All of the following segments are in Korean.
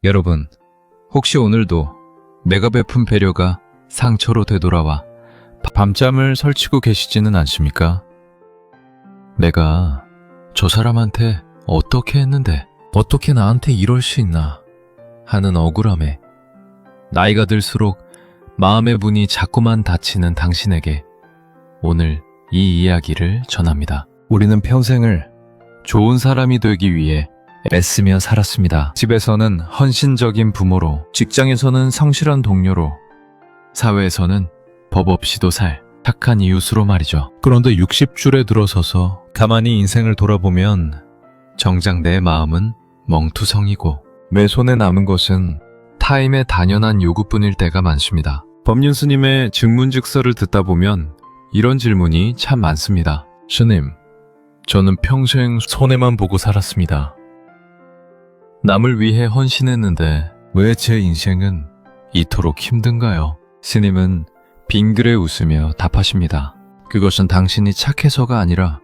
여러분, 혹시 오늘도 내가 베푼 배려가 상처로 되돌아와 밤잠을 설치고 계시지는 않습니까? 내가 저 사람한테 어떻게 했는데 어떻게 나한테 이럴 수 있나 하는 억울함에 나이가 들수록 마음의 문이 자꾸만 닫히는 당신에게 오늘 이 이야기를 전합니다. 우리는 평생을 좋은 사람이 되기 위해 애쓰며 살았습니다. 집에서는 헌신적인 부모로, 직장에서는 성실한 동료로, 사회에서는 법 없이도 살 착한 이웃으로 말이죠. 그런데 60줄에 들어서서 가만히 인생을 돌아보면 정작 내 마음은 멍투성이고 내 손에 남은 것은 타임의 단연한 요구뿐일 때가 많습니다. 법륜 스님의 증문즉서를 듣다 보면 이런 질문이 참 많습니다. 스님, 저는 평생 손해만 보고 살았습니다. 남을 위해 헌신했는데 왜 제 인생은 이토록 힘든가요? 스님은 빙그레 웃으며 답하십니다. 그것은 당신이 착해서가 아니라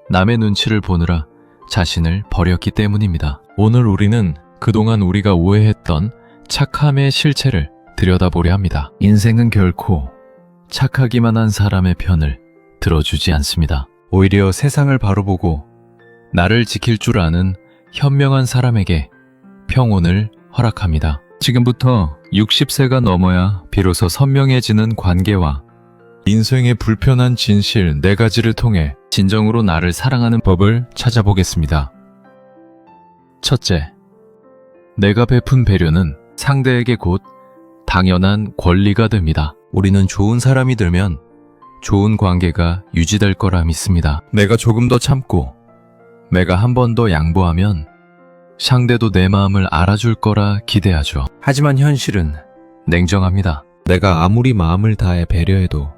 남의 눈치를 보느라 자신을 버렸기 때문입니다. 오늘 우리는 그동안 우리가 오해했던 착함의 실체를 들여다보려 합니다. 인생은 결코 착하기만 한 사람의 편을 들어주지 않습니다. 오히려 세상을 바로 보고 나를 지킬 줄 아는 현명한 사람에게 평온을 허락합니다. 지금부터 60세가 넘어야 비로소 선명해지는 관계와 인생의 불편한 진실 4가지를 통해 진정으로 나를 사랑하는 법을 찾아보겠습니다. 첫째, 내가 베푼 배려는 상대에게 곧 당연한 권리가 됩니다. 우리는 좋은 사람이 되면 좋은 관계가 유지될 거라 믿습니다. 내가 조금 더 참고 내가 한 번 더 양보하면 상대도 내 마음을 알아줄 거라 기대하죠. 하지만 현실은 냉정합니다. 내가 아무리 마음을 다해 배려해도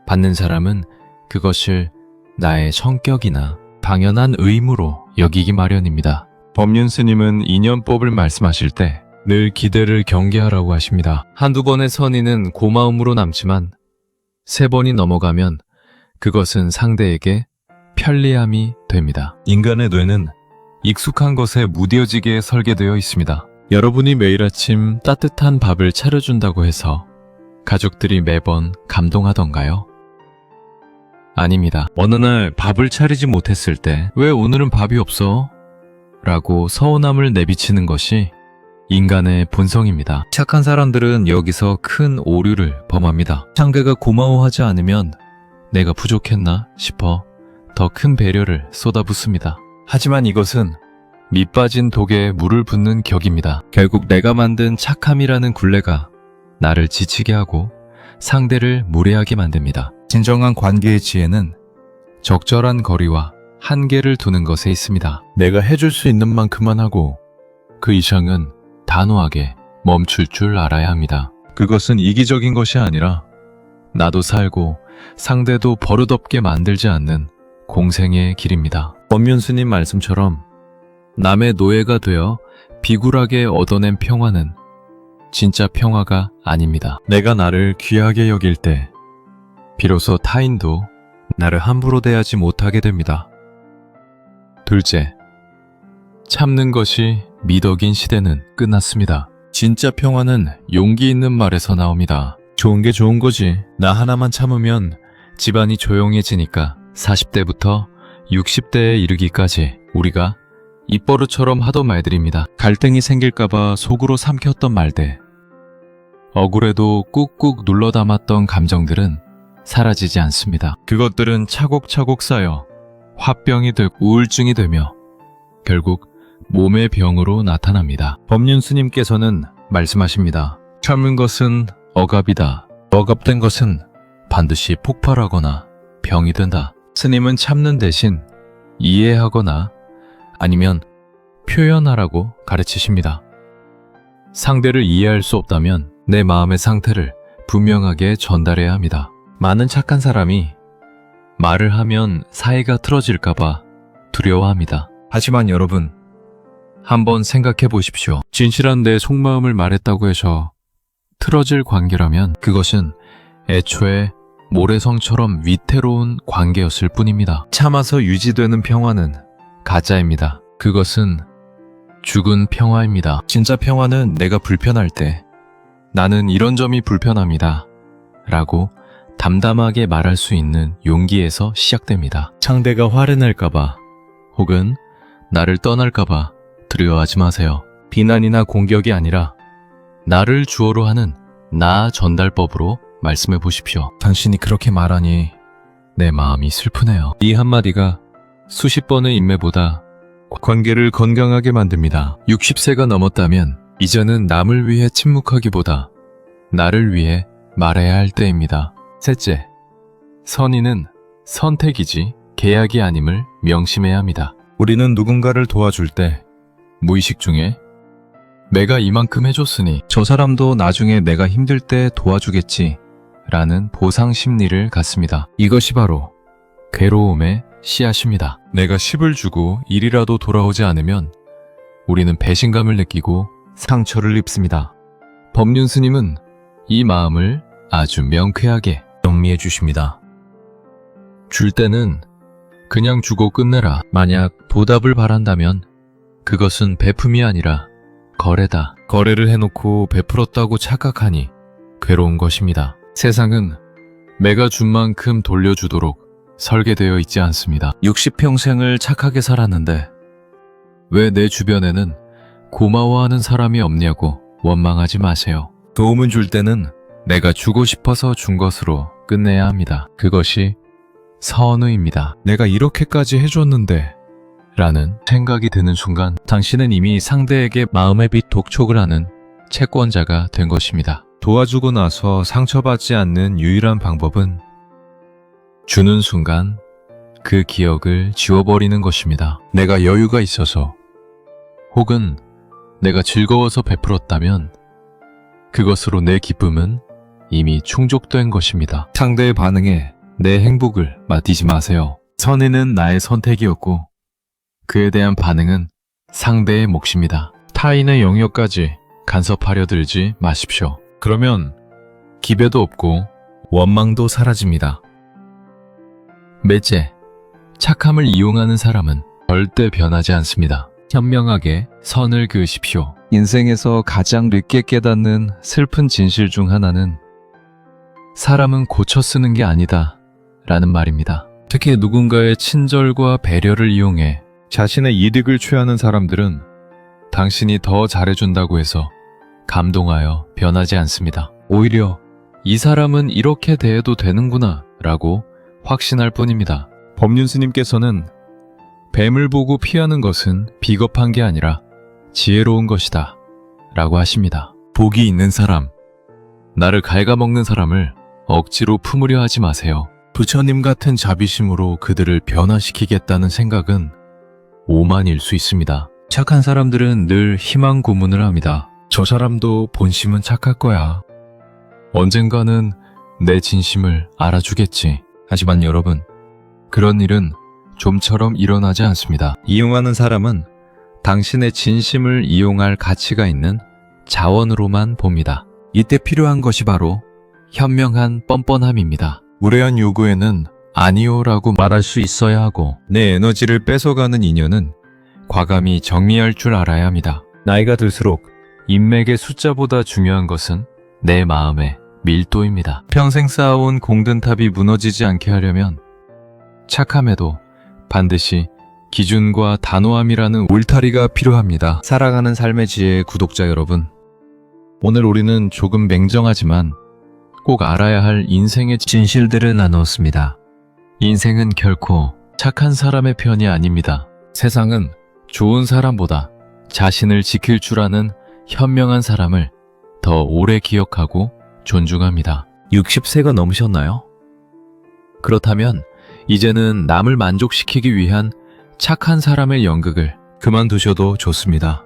받는 사람은 그것을 나의 성격이나 당연한 의무로 여기기 마련입니다. 법륜 스님은 인연법을 말씀하실 때 늘 기대를 경계하라고 하십니다. 한두 번의 선의는 고마움으로 남지만 3번이 넘어가면 그것은 상대에게 편리함이 됩니다. 인간의 뇌는 익숙한 것에 무뎌지게 설계되어 있습니다. 여러분이 매일 아침 따뜻한 밥을 차려준다고 해서 가족들이 매번 감동하던가요? 아닙니다. 어느 날 밥을 차리지 못했을 때 왜 오늘은 밥이 없어? 라고 서운함을 내비치는 것이 인간의 본성입니다. 착한 사람들은 여기서 큰 오류를 범합니다. 상대가 고마워하지 않으면 내가 부족했나 싶어 더 큰 배려를 쏟아붓습니다. 하지만 이것은 밑빠진 독에 물을 붓는 격입니다. 결국 내가 만든 착함이라는 굴레가 나를 지치게 하고 상대를 무례하게 만듭니다. 진정한 관계의 지혜는 적절한 거리와 한계를 두는 것에 있습니다. 내가 해줄 수 있는 만큼만 하고 그 이상은 단호하게 멈출 줄 알아야 합니다. 그것은 이기적인 것이 아니라 나도 살고 상대도 버릇없게 만들지 않는 공생의 길입니다. 법륜 스님 말씀처럼 남의 노예가 되어 비굴하게 얻어낸 평화는 진짜 평화가 아닙니다. 내가 나를 귀하게 여길 때 비로소 타인도 나를 함부로 대하지 못하게 됩니다. 둘째, 참는 것이 미덕인 시대는 끝났습니다. 진짜 평화는 용기 있는 말에서 나옵니다. 좋은 게 좋은 거지. 나 하나만 참으면 집안이 조용해지니까 40대부터 60대에 이르기까지 우리가 입버릇처럼 하던 말들입니다. 갈등이 생길까봐 속으로 삼켰던 말들. 억울해도 꾹꾹 눌러 담았던 감정들은 사라지지 않습니다. 그것들은 차곡차곡 쌓여 화병이 되고 우울증이 되며 결국 몸의 병으로 나타납니다. 법륜 스님께서는 말씀하십니다. 참은 것은 억압이다. 억압된 것은 반드시 폭발하거나 병이 된다. 스님은 참는 대신 이해하거나 아니면 표현하라고 가르치십니다. 상대를 이해할 수 없다면 내 마음의 상태를 분명하게 전달해야 합니다. 많은 착한 사람이 말을 하면 사이가 틀어질까봐 두려워합니다. 하지만 여러분, 한번 생각해 보십시오. 진실한 내 속마음을 말했다고 해서 틀어질 관계라면 그것은 애초에 모래성처럼 위태로운 관계였을 뿐입니다. 참아서 유지되는 평화는 가짜입니다. 그것은 죽은 평화입니다. 진짜 평화는 내가 불편할 때 나는 이런 점이 불편합니다. 라고 담담하게 말할 수 있는 용기에서 시작됩니다. 상대가 화를 낼까봐 혹은 나를 떠날까봐 두려워하지 마세요. 비난이나 공격이 아니라 나를 주어로 하는 나 전달법으로 말씀해 보십시오. 당신이 그렇게 말하니 내 마음이 슬프네요. 이 한마디가 수십 번의 인매보다 관계를 건강하게 만듭니다. 60세가 넘었다면 이제는 남을 위해 침묵하기보다 나를 위해 말해야 할 때입니다. 셋째, 선의는 선택이지 계약이 아님을 명심해야 합니다. 우리는 누군가를 도와줄 때 무의식 중에 내가 이만큼 해줬으니 저 사람도 나중에 내가 힘들 때 도와주겠지 라는 보상 심리를 갖습니다. 이것이 바로 괴로움의 씨앗입니다. 내가 10을 주고 1이라도 돌아오지 않으면 우리는 배신감을 느끼고 상처를 입습니다. 법륜 스님은 이 마음을 아주 명쾌하게 정리해 주십니다. 줄 때는 그냥 주고 끝내라. 만약 보답을 바란다면 그것은 베품이 아니라 거래다. 거래를 해놓고 베풀었다고 착각하니 괴로운 것입니다. 세상은 내가 준 만큼 돌려주도록 설계되어 있지 않습니다. 60평생을 착하게 살았는데 왜 내 주변에는 고마워하는 사람이 없냐고 원망하지 마세요. 도움을 줄 때는 내가 주고 싶어서 준 것으로 끝내야 합니다. 그것이 선의입니다. 내가 이렇게까지 해줬는데 라는 생각이 드는 순간 당신은 이미 상대에게 마음의 빛 독촉을 하는 채권자가 된 것입니다. 도와주고 나서 상처받지 않는 유일한 방법은 주는 순간 그 기억을 지워버리는 것입니다. 내가 여유가 있어서 혹은 내가 즐거워서 베풀었다면 그것으로 내 기쁨은 이미 충족된 것입니다. 상대의 반응에 내 행복을 맡기지 마세요. 선의는 나의 선택이었고 그에 대한 반응은 상대의 몫입니다. 타인의 영역까지 간섭하려 들지 마십시오. 그러면 기배도 없고 원망도 사라집니다. 넷째, 착함을 이용하는 사람은 절대 변하지 않습니다. 현명하게 선을 그으십시오. 인생에서 가장 늦게 깨닫는 슬픈 진실 중 하나는 사람은 고쳐 쓰는 게 아니다 라는 말입니다. 특히 누군가의 친절과 배려를 이용해 자신의 이득을 취하는 사람들은 당신이 더 잘해준다고 해서 감동하여 변하지 않습니다. 오히려 이 사람은 이렇게 대해도 되는구나 라고 확신할 뿐입니다. 법륜 스님께서는 뱀을 보고 피하는 것은 비겁한 게 아니라 지혜로운 것이다 라고 하십니다. 복이 있는 사람, 나를 갉아먹는 사람을 억지로 품으려 하지 마세요. 부처님 같은 자비심으로 그들을 변화시키겠다는 생각은 오만일 수 있습니다. 착한 사람들은 늘 희망 고문을 합니다. 저 사람도 본심은 착할 거야. 언젠가는 내 진심을 알아주겠지. 하지만 여러분, 그런 일은 좀처럼 일어나지 않습니다. 이용하는 사람은 당신의 진심을 이용할 가치가 있는 자원으로만 봅니다. 이때 필요한 것이 바로 현명한 뻔뻔함입니다. 무례한 요구에는 아니요라고 말할 수 있어야 하고 내 에너지를 뺏어가는 인연은 과감히 정리할 줄 알아야 합니다. 나이가 들수록 인맥의 숫자보다 중요한 것은 내 마음의 밀도입니다. 평생 쌓아온 공든탑이 무너지지 않게 하려면 착함에도 반드시 기준과 단호함이라는 울타리가 필요합니다. 살아가는 삶의 지혜 구독자 여러분, 오늘 우리는 조금 맹정하지만 꼭 알아야 할 인생의 진실들을 나누었습니다. 인생은 결코 착한 사람의 편이 아닙니다. 세상은 좋은 사람보다 자신을 지킬 줄 아는 현명한 사람을 더 오래 기억하고 존중합니다. 60세가 넘으셨나요? 그렇다면 이제는 남을 만족시키기 위한 착한 사람의 연극을 그만두셔도 좋습니다.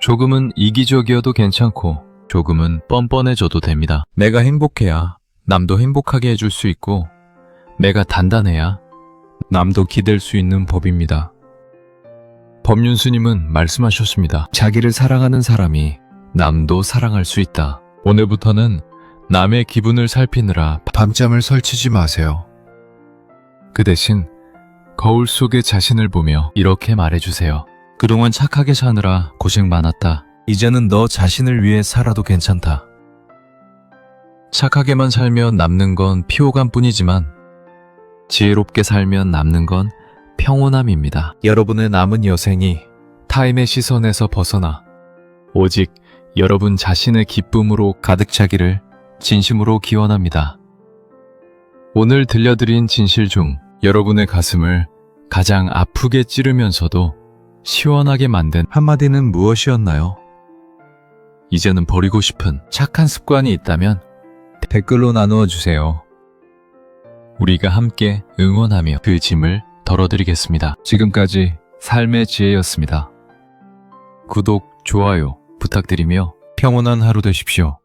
조금은 이기적이어도 괜찮고 조금은 뻔뻔해져도 됩니다. 내가 행복해야 남도 행복하게 해줄 수 있고 내가 단단해야 남도 기댈 수 있는 법입니다. 법륜 스님은 말씀하셨습니다. 자기를 사랑하는 사람이 남도 사랑할 수 있다. 오늘부터는 남의 기분을 살피느라 밤잠을 설치지 마세요. 그 대신 거울 속의 자신을 보며 이렇게 말해주세요. 그동안 착하게 사느라 고생 많았다. 이제는 너 자신을 위해 살아도 괜찮다. 착하게만 살면 남는 건 피호감 뿐이지만 지혜롭게 살면 남는 건 평온함입니다. 여러분의 남은 여생이 타인의 시선에서 벗어나 오직 여러분 자신의 기쁨으로 가득 차기를 진심으로 기원합니다. 오늘 들려드린 진실 중 여러분의 가슴을 가장 아프게 찌르면서도 시원하게 만든 한마디는 무엇이었나요? 이제는 버리고 싶은 착한 습관이 있다면 댓글로 나누어 주세요. 우리가 함께 응원하며 그 짐을 덜어드리겠습니다. 지금까지 삶의 지혜였습니다. 구독, 좋아요 부탁드리며 평온한 하루 되십시오.